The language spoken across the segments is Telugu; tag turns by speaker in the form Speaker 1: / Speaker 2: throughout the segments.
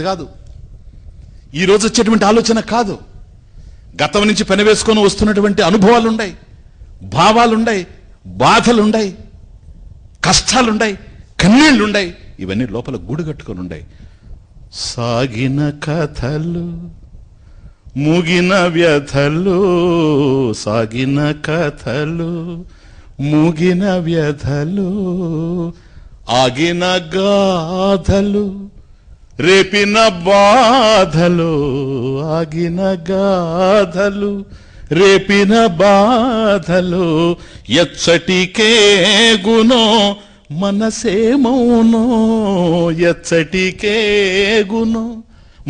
Speaker 1: కాదు, ఈరోజు వచ్చేటువంటి ఆలోచన కాదు. గతం నుంచి పెనవేసుకొని వస్తున్నటువంటి అనుభవాలుండాయి, భావాలుండాయి, బాధలుండాయి, కష్టాలుండాయి, కన్నీళ్లుండాయి. ఇవన్నీ లోపల గూడు కట్టుకొని ఉండాయి. సాగిన కథలు ముగిన వ్యధలు, సాగిన కథలు ముగిన వ్యధలు, ఆగిన గాథలు రేపిన బాధలు, ఆగిన గాథలు రేపిన బాధలు, ఎచ్చటికే గునో మనసేమౌనో, ఎచ్చటికే గునో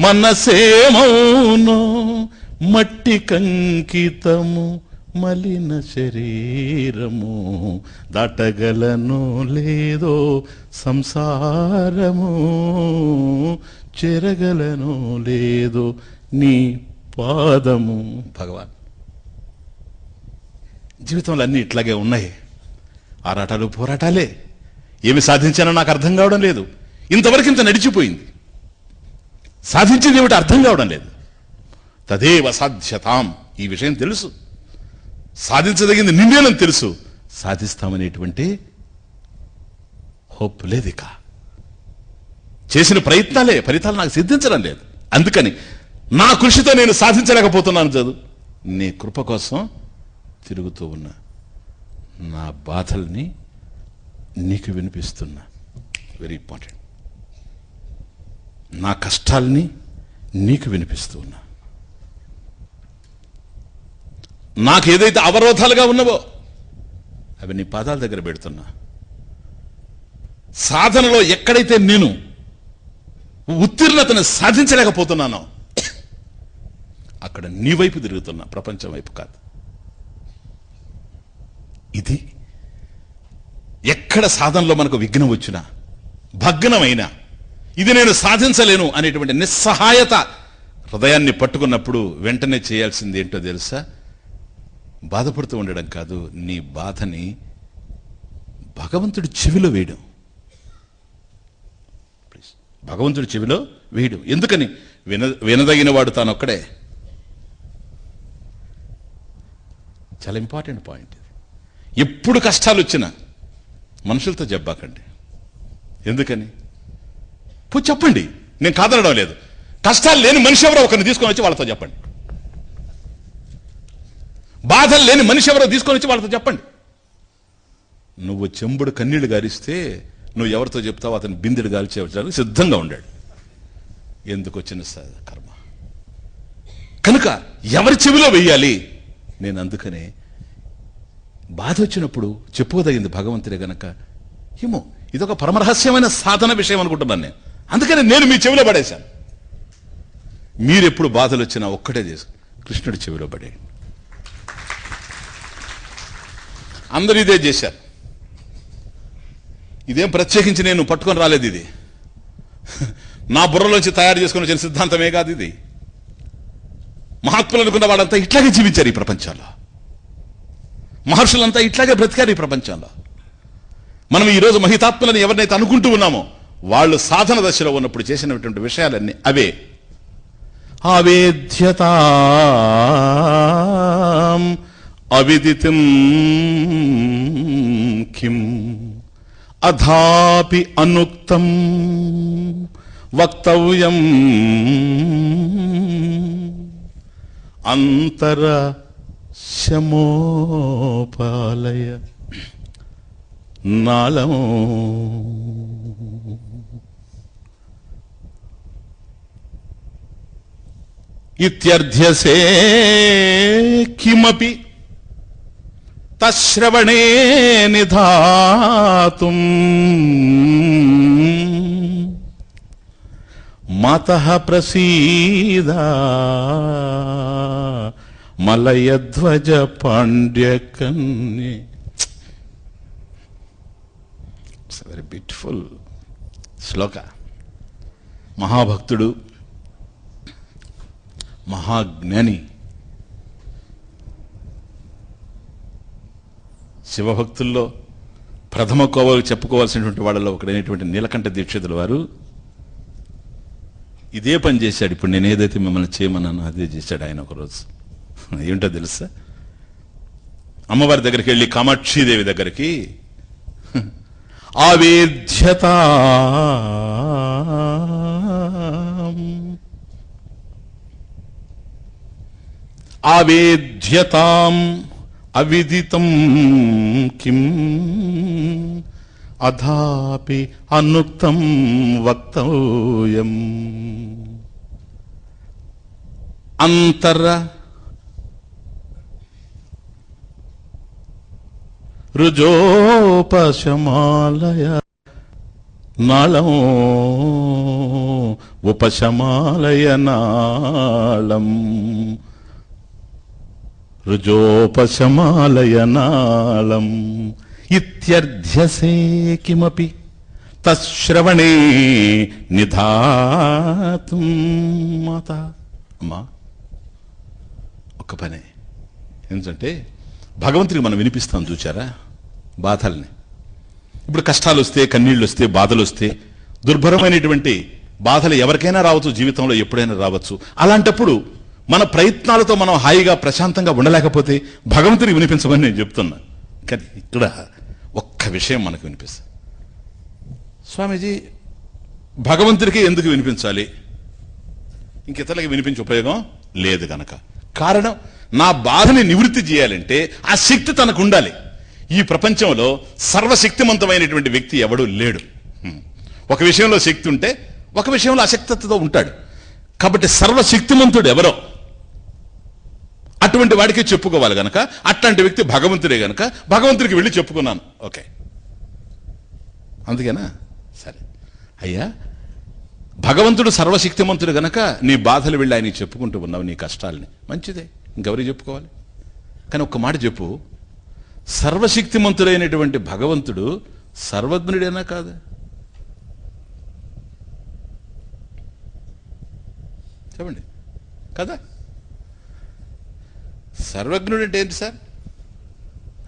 Speaker 1: మనసేమౌనో, మట్టి కంకితము మలిన శరీరము, దాటగలను లేదో సంసారము, చెరగలను లేదో నీ పాదము. భగవాన్, జీవితంలో అన్నీ ఇట్లాగే ఉన్నాయి. ఆరాటాలు పోరాటాలే. ఏమి సాధించానో నాకు అర్థం కావడం లేదు. ఇంతవరకు ఇంత నడిచిపోయింది, సాధించేది ఏమిటి అర్థం కావడం లేదు. తదేవ సాధ్యతాం, ఈ విషయం తెలుసు. సాధించదగింది నిన్నేనని తెలుసు. సాధిస్తామనేటువంటి హోప్ లేదు. ఇక చేసిన ప్రయత్నాలే, ఫలితాలు నాకు సిద్ధించడం లేదు. అందుకని నా కృషితో నేను సాధించలేకపోతున్నాను. చదువు నీ కృప కోసం తిరుగుతూ ఉన్నా. నా బాధల్ని నీకు వినిపిస్తున్నా. Very important. నా కష్టాల్ని నీకు వినిపిస్తూ ఉన్నా. నాకు ఏదైతే అవరోధాలుగా ఉన్నావో అవి నీ పాదాల దగ్గర పెడుతున్నా. సాధనలో ఎక్కడైతే నేను ఉత్తీర్ణతను సాధించలేకపోతున్నానో అక్కడ నీ వైపు తిరుగుతున్నా, ప్రపంచం వైపు కాదు. ఇది ఎక్కడ సాధనలో మనకు విఘ్నం వచ్చినా, భగ్నమైనా, ఇది నేను సాధించలేను అనేటువంటి నిస్సహాయత హృదయాన్ని పట్టుకున్నప్పుడు వెంటనే చేయాల్సింది ఏంటో తెలుసా? బాధపడుతూ ఉండడం కాదు, నీ బాధని భగవంతుడి చెవిలో వేయడం. భగవంతుడి చెవిలో వేయడం. ఎందుకని? వినదగిన వాడు తానొక్కడే. చాలా ఇంపార్టెంట్ పాయింట్ ఇది. ఎప్పుడు కష్టాలు వచ్చినా మనుషులతో చెప్పాకండి. ఎందుకని? చెప్పండి, నేను కాదనడం లేదు. కష్టాలు లేని మనిషి ఎవరో ఒకరిని తీసుకొని వచ్చి వాళ్ళతో చెప్పండి. బాధలు లేని మనిషి ఎవరో తీసుకొని వచ్చి వాళ్ళతో చెప్పండి. నువ్వు చెంబుడు కన్నీళ్లు గారిస్తే నువ్వు ఎవరితో చెప్తావు? అతను బిందెడు గాల్చేయడానికి సిద్ధంగా ఉండాడు. ఎందుకు వచ్చిన కర్మ కనుక ఎవరి చెవిలో వెయ్యాలి? నేను అందుకనే బాధ వచ్చినప్పుడు చెప్పుకోదగింది భగవంతుడే గనక ఏమో ఇదొక పరమరహస్యమైన సాధన విషయం అనుకుంటున్నాను నేను. అందుకని నేను మీ చెవిలో పడేశాను. మీరెప్పుడు బాధలు వచ్చినా ఒక్కటే చేసు, కృష్ణుడి చెవిలో పడే. అందరూ ఇదే చేశారు. ఇదేం ప్రత్యేకించి నేను పట్టుకొని రాలేదు. ఇది నా బుర్రలోంచి తయారు చేసుకుని వచ్చిన సిద్ధాంతమే కాదు ఇది. మహాత్ములు అనుకున్న వాళ్ళంతా ఇట్లాగే జీవించారు ఈ ప్రపంచంలో. మహర్షులంతా ఇట్లాగే బ్రతికారు ఈ ప్రపంచంలో. మనం ఈరోజు మహితాత్ములని ఎవరినైతే అనుకుంటూ ఉన్నామో వాళ్ళు సాధన దశలో ఉన్నప్పుడు చేసినటువంటి విషయాలన్నీ అవే. ఆవేద్యత అవిదితం కిం అధాపి అనుక్తం వక్తవ్యం అంతర శమోపాలయ నాళమో. ఇత్యర్థ్యసే కిమపి తశ్రవణే నిధాతుం మాతః ప్రసీద మలయధ్వజ పాండ్యకన్యే. ఇట్స్ వెరీ బ్యూటిఫుల్ శ్లోక. మహాభక్తుడు, మహాజ్ఞాని, శివభక్తుల్లో ప్రథమ కోవలు చెప్పుకోవాల్సినటువంటి వాళ్ళలో ఒకడైనటువంటి నీలకంఠ దీక్షితుల వారు ఇదే పని చేశాడు. ఇప్పుడు నేను ఏదైతే మిమ్మల్ని చేయమన్నానో అదే చేశాడు ఆయన ఒకరోజు. ఏంటో తెలుసా? అమ్మవారి దగ్గరికి వెళ్ళి, కామాక్షీదేవి దగ్గరికి, ఆవేద్యత ఆవేద్యతాం అవిదితం కిం అధాపి అనుక్తం వక్తవ్యం అంతర రుజోపశమాలయ నాళం ఉపశమాలయ నాళం రుజోపశమాలయ నాళం ఇత్యర్థ్యసే కిమపి తశ్రవణే నిధాతుం మాత. అమ్మా, ఒక్క పనే. ఎందుకంటే భగవంతుడికి మనం వినిపిస్తాం చూచారా బాధల్ని. ఇప్పుడు కష్టాలు వస్తే, కన్నీళ్ళు వస్తే, బాధలు వస్తే, దుర్భరమైనటువంటి బాధలు ఎవరికైనా రావచ్చు, జీవితంలో ఎప్పుడైనా రావచ్చు. అలాంటప్పుడు మన ప్రయత్నాలతో మనం హాయిగా ప్రశాంతంగా ఉండలేకపోతే భగవంతుడికి వినిపించమని నేను చెప్తున్నా. కానీ ఇక్కడ ఒక్క విషయం మనకు వినిపిస్తుంది. స్వామీజీ, భగవంతుడికి ఎందుకు వినిపించాలి? ఇంకితరులకి వినిపించే ఉపయోగం లేదు గనక. కారణం, నా బాధని నివృత్తి చేయాలంటే ఆ శక్తి తనకు ఉండాలి. ఈ ప్రపంచంలో సర్వశక్తిమంతమైనటువంటి వ్యక్తి ఎవడూ లేడు. ఒక విషయంలో శక్తి ఉంటే ఒక విషయంలో అశక్తతో ఉంటాడు. కాబట్టి సర్వశక్తిమంతుడు ఎవరో అటువంటి వాడికి చెప్పుకోవాలి గనక, అట్లాంటి వ్యక్తి భగవంతుడే గనక భగవంతుడికి వెళ్ళి చెప్పుకున్నాను. ఓకే, అందుకేనా? సరే అయ్యా, భగవంతుడు సర్వశక్తిమంతుడు గనక నీ బాధలు వెళ్ళి ఆయనకి చెప్పుకుంటూ ఉన్నావు, నీ కష్టాలని. మంచిదే, ఇంకెవరికి చెప్పుకోవాలి? కానీ ఒక్క మాట చెప్పు, సర్వశక్తిమంతుడైనటువంటి భగవంతుడు సర్వజ్ఞుడేనా కాదా? చెప్పండి కదా. సర్వజ్ఞుడు అంటే ఏంటి సార్?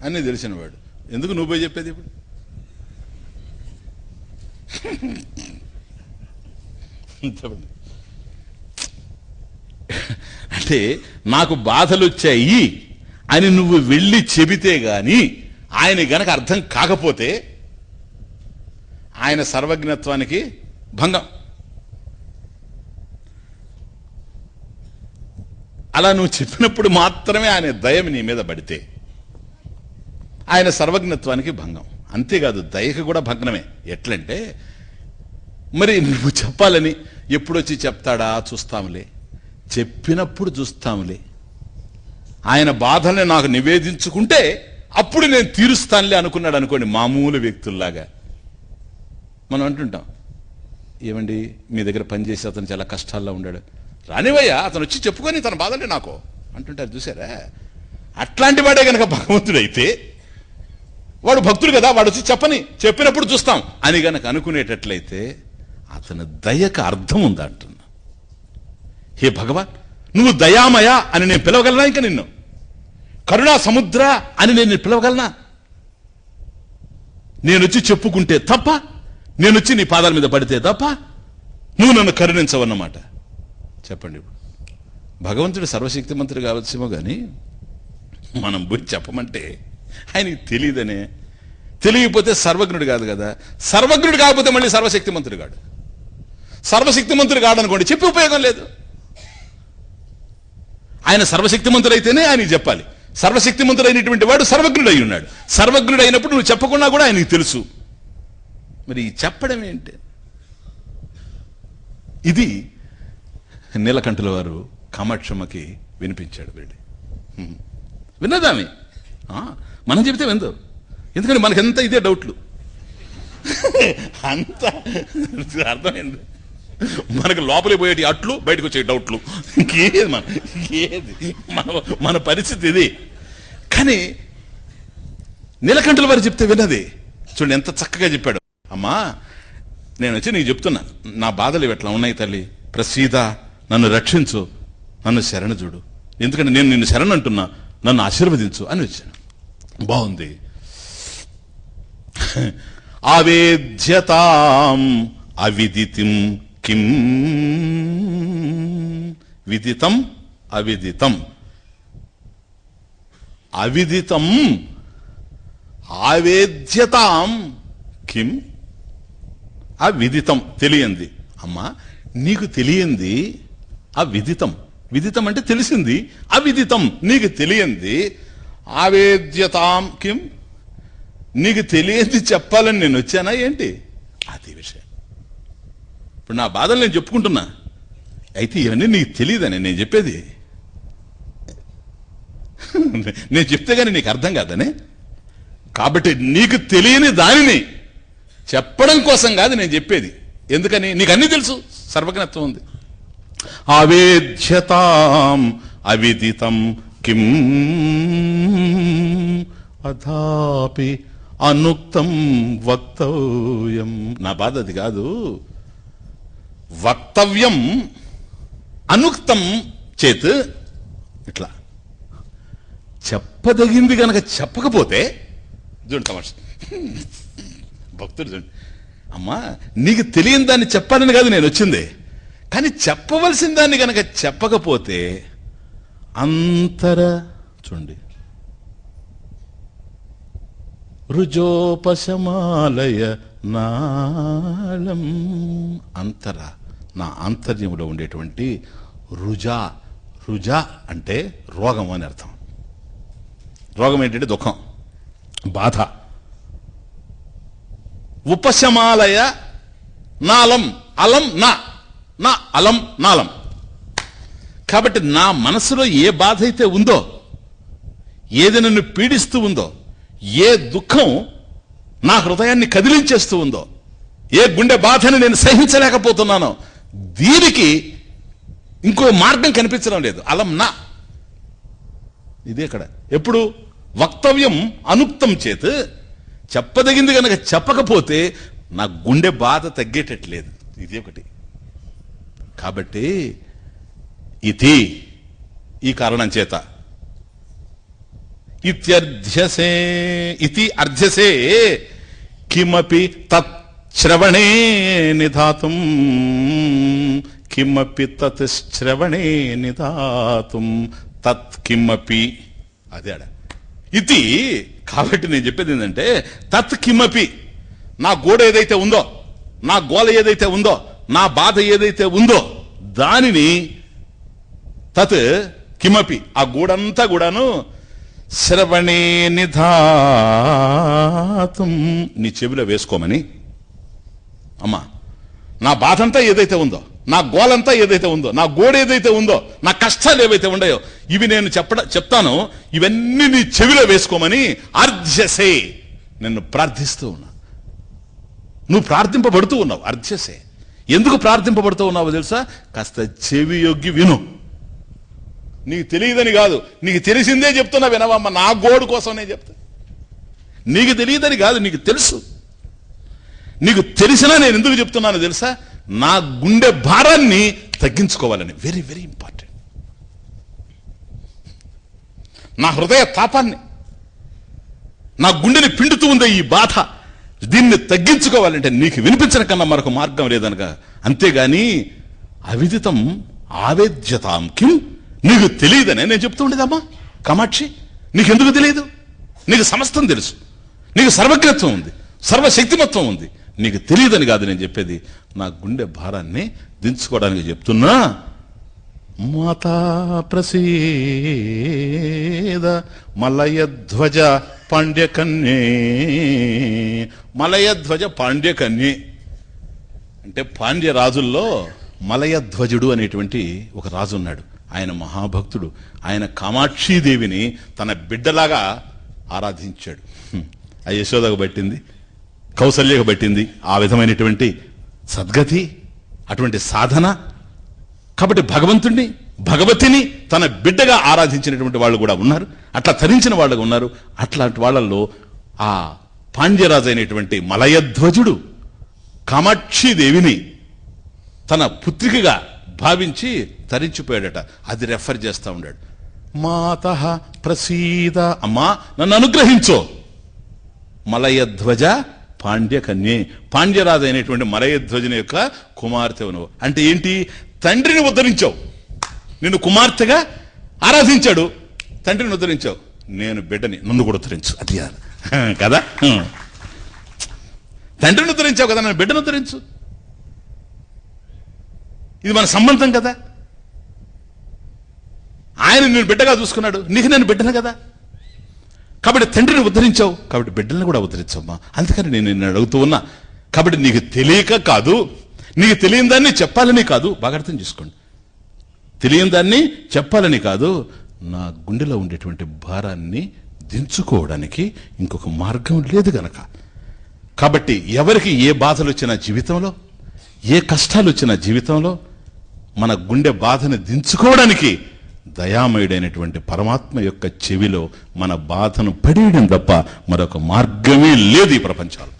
Speaker 1: అన్నీ తెలిసినవాడు. ఎందుకు నువ్వు పోయి చెప్పేది ఇప్పుడు? చెప్పండి. అంటే నాకు బాధలు వచ్చాయి అని నువ్వు వెళ్ళి చెబితే గాని ఆయన గనక అర్థం కాకపోతే ఆయన సర్వజ్ఞత్వానికి భంగం. అలా నువ్వు చెప్పినప్పుడు మాత్రమే ఆయన దయ నీ మీద పడితే ఆయన సర్వజ్ఞత్వానికి భంగం. అంతేకాదు, దయకు కూడా భగ్నమే. ఎట్లంటే, మరి నువ్వు చెప్పాలని ఎప్పుడొచ్చి చెప్తాడా చూస్తాములే, చెప్పినప్పుడు చూస్తాములే, ఆయన బాధల్ని నాకు నివేదించుకుంటే అప్పుడు నేను తీరుస్తానులే అనుకున్నాడు అనుకోండి, మామూలు వ్యక్తుల్లాగా. మనం అంటుంటాం, ఏమండి మీ దగ్గర పనిచేసి అతను చాలా కష్టాల్లో ఉన్నాడు, రానివయ్యా అతను వచ్చి చెప్పుకొని తన బాధలే నాకు అంటుంటారు చూసారా. అట్లాంటి వాడే కనుక భగవంతుడైతే వాడు భక్తుడు కదా, వాడు వచ్చి చెప్పినప్పుడు చూస్తాం అని గనక అనుకునేటట్లయితే అతని దయకు అర్థం ఉందా అంటున్నా. హే భగవాన్, నువ్వు దయామయ అని నేను పిలవగలనా? ఇంకా నిన్ను కరుణా సముద్ర అని నేను పిలవగలనా? నేను వచ్చి చెప్పుకుంటే తప్ప, నేను వచ్చి నీ పాదాల మీద పడితే తప్ప నువ్వు నన్ను కరుణించవన్నమాట. చెప్పండి. ఇప్పుడు భగవంతుడు సర్వశక్తిమంతుడు కావచ్చేమో కానీ మనం పోయి చెప్పమంటే ఆయనకి తెలియదనే. తెలియకపోతే సర్వజ్ఞుడు కాదు కదా. సర్వజ్ఞుడు కాకపోతే మళ్ళీ సర్వశక్తిమంతుడు కాడు. సర్వశక్తిమంతుడు కాడనుకోండి, చెప్పి ఉపయోగం లేదు. ఆయన సర్వశక్తిమంతుడు అయితేనే ఆయనకి చెప్పాలి. సర్వశక్తిమంతుడైనటువంటి వాడు సర్వజ్ఞుడు అయి ఉన్నాడు. సర్వజ్ఞుడు అయినప్పుడు నువ్వు చెప్పకుండా కూడా ఆయనకి తెలుసు. మరి చెప్పడం ఏంటి? ఇది నీలకంఠుల వారు కామాక్షమ్మకి వినిపించాడు. వెళ్ళి విన్నదామే, మనం చెబితే విందు. ఎందుకంటే మనకెంత ఇదే డౌట్లు, అంత అర్థమైంది. మనకు లోపలికి పోయేటి అట్లు, బయటకు వచ్చే డౌట్లు, ఇంకేది మన పరిస్థితి ఇది. కానీ నీలకంఠుల వారు చెప్తే విన్నది చూడండి, ఎంత చక్కగా చెప్పాడు. అమ్మా, నేను వచ్చి నీకు చెప్తున్నా, నా బాధలు ఎట్లా ఉన్నాయి తల్లి, ప్రసీద, నన్ను రక్షించు, నన్ను శరణ చూడు, ఎందుకంటే నేను నిన్ను శరణ్ అంటున్నా, నన్ను ఆశీర్వదించు అని వచ్చాను. బాగుంది. ఆవేద్యతాం అవిదితిం కిం విదితం అవిదితం. అవిదితం ఆవేద్యతాం కిం అవిదితం, తెలియంది. అమ్మా నీకు తెలియంది అవిదితం. విదితం అంటే తెలిసింది, అవిదితం నీకు తెలియంది. ఆవేద్యతాం కిం, నీకు తెలియంది చెప్పాలని నేను వచ్చానా ఏంటి? అది విషయం. ఇప్పుడు నా బాధలు నేను చెప్పుకుంటున్నా, అయితే ఇవన్నీ నీకు తెలియదని నేను చెప్పేది. నేను చెప్తే గానీ నీకు అర్థం కాదని. కాబట్టి నీకు తెలియని దానిని చెప్పడం కోసం కాదు నేను చెప్పేది. ఎందుకని? నీకు అన్నీ తెలుసు, సర్వజ్ఞత్వం ఉంది. ఆవేద్యతాం అవిదితం కిం అథాపి అనుక్తం వక్తవ్యం. నా బాధ అది కాదు. వక్తవ్యం అనుక్తం చేత్, ఇట్లా చెప్పదగింది గనక చెప్పకపోతే, చూడండి తమాష భక్తుడు చూడండి. అమ్మా నీకు తెలియని దాన్ని చెప్పాలని కాదు నేను వచ్చింది, కానీ చెప్పవలసిన దాన్ని గనక చెప్పకపోతే చూడండి రుజోపశమాలయ నాళం. నా ఆంతర్యంలో ఉండేటువంటి రుజా. రుజా అంటే రోగం అని అర్థం. రోగం ఏంటంటే దుఃఖం, బాధ. ఉపశమాలయ నాలం, అలం నా అలం నాలం. కాబట్టి నా మనసులో ఏ బాధ అయితే ఉందో, ఏది నన్ను పీడిస్తూ ఉందో, ఏ దుఃఖం నా హృదయాన్ని కదిలించేస్తూ ఉందో, ఏ గుండె బాధని నేను సహించలేకపోతున్నానో, దీనికి ఇంకో మార్గం కనిపించడం లేదు. అలం నా, ఇదే ఇక్కడ. ఎప్పుడు? వక్తవ్యం అనుక్తం చేత్, చెప్పదగింది కనుక చెప్పకపోతే నా గుండె బాధ తగ్గేటట్లేదు. ఇది ఒకటి. కాబట్టి ఇది ఈ కారణం చేత ఇత్యర్ధ్యసే ఇతి అర్ధ్యసే కిమపి తత్ శ్రవణే నిధాతుం కిమపి తత్ శ్రవణే నిధాతుం తత్ కిమపి. అదే ఇది. కాబట్టి నేను చెప్పేది ఏంటంటే తత్ కిమపి, నా గోడ ఏదైతే ఉందో, నా గోల ఏదైతే ఉందో, నా బాధ ఏదైతే ఉందో, దానిని తత్ కిమపి, ఆ గూడంతా కూడాను శ్రవణే నిధాతుం, నీ చెవిలో వేసుకోమని. అమ్మా నా బాధ అంతా ఏదైతే ఉందో, నా గోలంతా ఏదైతే ఉందో, నా గోడ ఏదైతే ఉందో, నా కష్టాలు ఏవైతే ఉన్నాయో, ఇవి నేను చెప్తాను, ఇవన్నీ నీ చెవిలో వేసుకోమని అర్ధ్యసే నిన్ను ప్రార్థిస్తూ ఉన్నా. నువ్వు ప్రార్థింపబడుతూ ఉన్నావు. అర్ధ్యసే. ఎందుకు ప్రార్థింపబడుతూ ఉన్నావో తెలుసా? కాస్త చెవి యొగ్గి విను. నీకు తెలియదని కాదు, నీకు తెలిసిందే చెప్తున్నా, వినవమ్మ. నా గోడు కోసం నేను చెప్తా. నీకు తెలియదని కాదు, నీకు తెలుసు. నీకు తెలిసినా నేను ఎందుకు చెప్తున్నాను తెలుసా? నా గుండె భారాన్ని తగ్గించుకోవాలని. Very very important. నా హృదయ తాపాన్ని, నా గుండెని పిండుతూ ఉందే ఈ బాధ, దీన్ని తగ్గించుకోవాలంటే నీకు వినిపించడం కన్నా మరొక మార్గం లేదనక. అంతేగాని అవిదితం ఆవేద్యతాం కిం, నీకు తెలియదనే నేను చెప్తూ ఉండేదమ్మా. కామాక్షి నీకెందుకు తెలియదు? నీకు సమస్తం తెలుసు, నీకు సర్వజ్ఞత్వం ఉంది, సర్వశక్తిమత్వం ఉంది. నీకు తెలియదని కాదు నేను చెప్పేది, నా గుండె భారాన్ని దించుకోవడానికి చెప్తున్నా. మాతా ప్రసీద మలయధ్వజ పాండ్యకన్యే. మలయధ్వజ పాండ్యకన్యే అంటే పాండ్య రాజుల్లో మలయధ్వజుడు అనేటువంటి ఒక రాజు ఉన్నాడు. ఆయన మహాభక్తుడు. ఆయన కామాక్షీదేవిని తన బిడ్డలాగా ఆరాధించాడు. ఆ యశోదకు పట్టింది, కౌసల్యకు పట్టింది ఆ విధమైనటువంటి సద్గతి, అటువంటి సాధన. కాబట్టి భగవంతుణ్ణి, భగవతిని తన బిడ్డగా ఆరాధించినటువంటి వాళ్ళు కూడా ఉన్నారు, అట్లా తరించిన వాళ్ళు ఉన్నారు. అట్లాంటి వాళ్ళల్లో ఆ పాండ్యరాజు అయినటువంటి మలయధ్వజుడు కామాక్షీదేవిని తన పుత్రికగా భావించి తరించిపోయాడట. అది రెఫర్ చేస్తా ఉన్నాడు. మాతః ప్రసీద, అమ్మా నన్ను అనుగ్రహించో. మలయధ్వజ పాండ్య కన్యే, పాండ్యరాజు అయినటువంటి మలయధ్వజుని యొక్క కుమార్తె నువ్వు. అంటే ఏంటి? తండ్రిని ఉద్ధరించావు, నిన్ను కుమార్తెగా ఆరాధించాడు, తండ్రిని ఉద్ధరించావు, నేను బిడ్డని, నన్ను కూడా ఉద్ధరించు. అది కదా, తండ్రిని ఉద్ధరించావు కదా, నన్ను బిడ్డను ఉద్ధరించు. ఇది మన సంబంధం కదా. ఆయన నేను బిడ్డగా చూసుకున్నాడు, నీకు నేను బిడ్డను కదా. కాబట్టి తండ్రిని ఉద్ధరించావు, కాబట్టి బిడ్డలను కూడా ఉద్ధరించమ్మా. అందుకని నేను నిన్ను అడుగుతూ ఉన్నా. కాబట్టి నీకు తెలియక కాదు, నీకు తెలియని దాన్ని చెప్పాలని కాదు, బాగా అర్థం చేసుకోండి. తెలియని దాన్ని చెప్పాలని కాదు, నా గుండెలో ఉండేటువంటి భారాన్ని దించుకోవడానికి ఇంకొక మార్గం లేదు గనక. కాబట్టి ఎవరికి ఏ బాధలు వచ్చినా జీవితంలో, ఏ కష్టాలు వచ్చినా జీవితంలో, మన గుండె బాధను దించుకోవడానికి దయామయుడైనటువంటి పరమాత్మ యొక్క చెవిలో మన బాధను పడేయడం తప్ప మరొక మార్గమే లేదు ఈ ప్రపంచంలో.